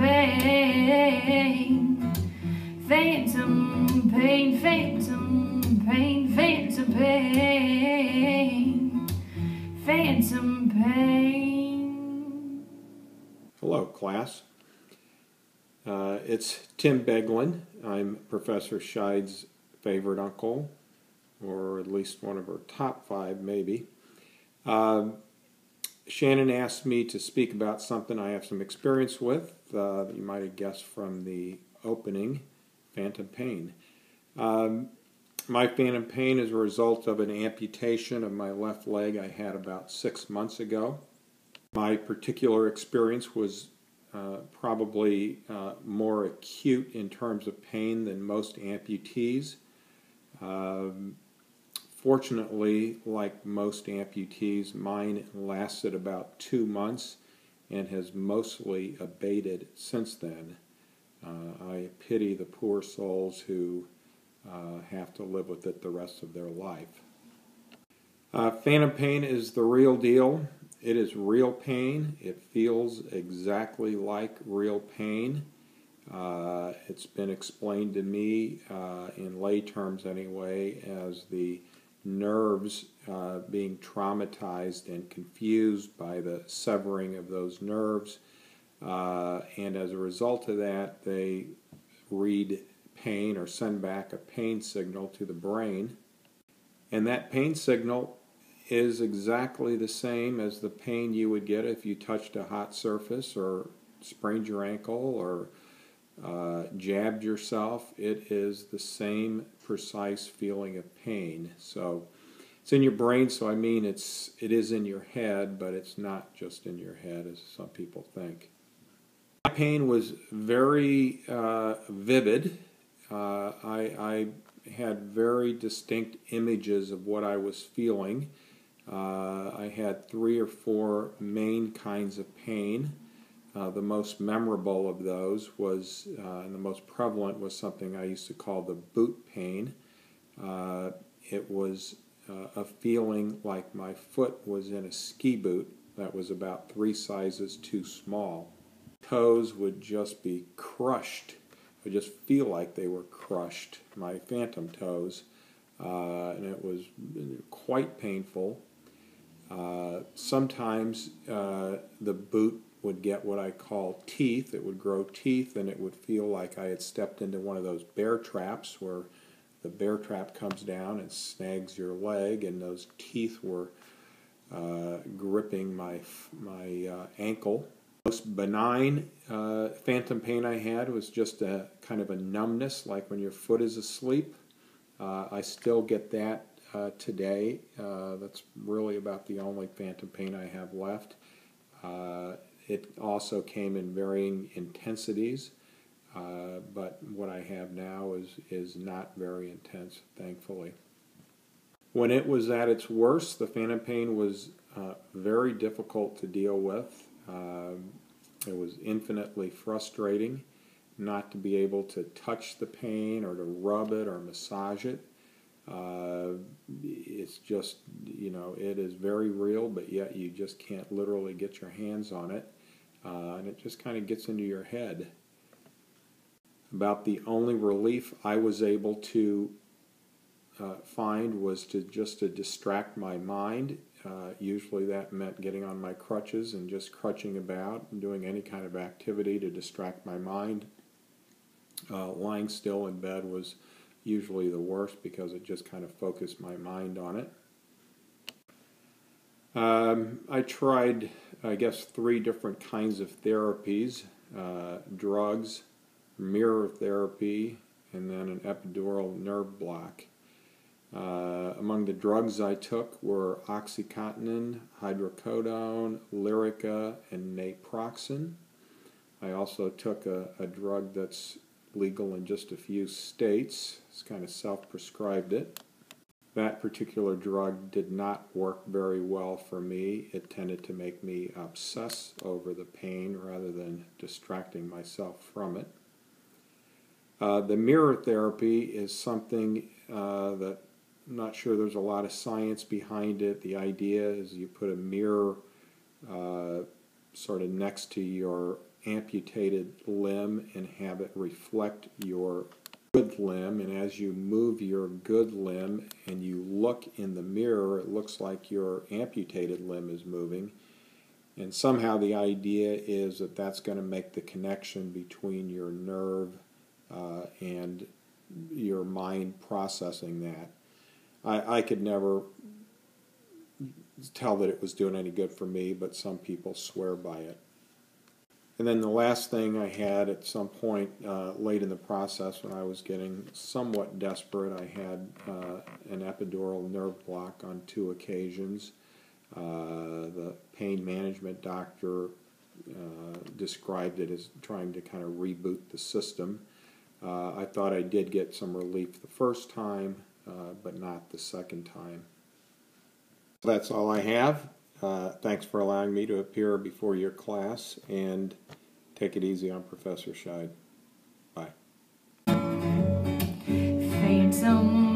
pain, phantom pain, phantom pain, phantom pain, phantom pain. Hello, class. It's Tim Beglin. I'm Professor Scheid's favorite uncle, or at least one of her top 5, maybe. Shannon asked me to speak about something I have some experience with that you might have guessed from the opening, phantom pain. My phantom pain is a result of an amputation of my left leg I had about 6 months ago. My particular experience was probably more acute in terms of pain than most amputees. Fortunately, like most amputees, mine lasted about 2 months and has mostly abated since then. I pity the poor souls who have to live with it the rest of their life. Phantom pain is the real deal. It is real pain. It feels exactly like real pain. It's been explained to me, in lay terms anyway, as the nerves being traumatized and confused by the severing of those nerves. And as a result of that, they read pain or send back a pain signal to the brain. And that pain signal is exactly the same as the pain you would get if you touched a hot surface or sprained your ankle or jabbed yourself. It is the same precise feeling of pain. So it's in your brain, so I mean it is in your head, but it's not just in your head as some people think. My pain was very vivid. I had very distinct images of what I was feeling. I had 3 or 4 main kinds of pain. The most memorable of those was, and the most prevalent, was something I used to call the boot pain. It was a feeling like my foot was in a ski boot that was about 3 sizes too small. Toes would just be crushed. I would just feel like they were crushed, my phantom toes, and it was quite painful. Sometimes the boot would get what I call teeth. It would grow teeth, and it would feel like I had stepped into one of those bear traps where the bear trap comes down and snags your leg, and those teeth were gripping my ankle. The most benign phantom pain I had was just a kind of a numbness, like when your foot is asleep. I still get that today. That's really about the only phantom pain I have left. It also came in varying intensities, but what I have now is not very intense, thankfully. When it was at its worst, the phantom pain was very difficult to deal with. It was infinitely frustrating not to be able to touch the pain or to rub it or massage it. It's just, it is very real, but yet you just can't literally get your hands on it, and it just kind of gets into your head. About the only relief I was able to find was to distract my mind. Usually that meant getting on my crutches and just crutching about and doing any kind of activity to distract my mind. Lying still in bed was usually the worst because it just kind of focused my mind on it. I tried, I guess, 3 different kinds of therapies: drugs, mirror therapy, and then an epidural nerve block. Among the drugs I took were OxyContin, hydrocodone, Lyrica, and naproxen. I also took a drug that's legal in just a few states. It's kind of self-prescribed it. That particular drug did not work very well for me. It tended to make me obsess over the pain rather than distracting myself from it. The mirror therapy is something that I'm not sure there's a lot of science behind it. The idea is you put a mirror sort of next to your amputated limb and have it reflect your good limb, and as you move your good limb and you look in the mirror, it looks like your amputated limb is moving. And somehow the idea is that that's going to make the connection between your nerve and your mind processing that. I could never tell that it was doing any good for me, but some people swear by it. And then the last thing I had at some point late in the process, when I was getting somewhat desperate, I had an epidural nerve block on 2 occasions. The pain management doctor described it as trying to kind of reboot the system. I thought I did get some relief the first time, but not the second time. So that's all I have. Thanks for allowing me to appear before your class, and take it easy on Professor Scheid. Bye. Phantom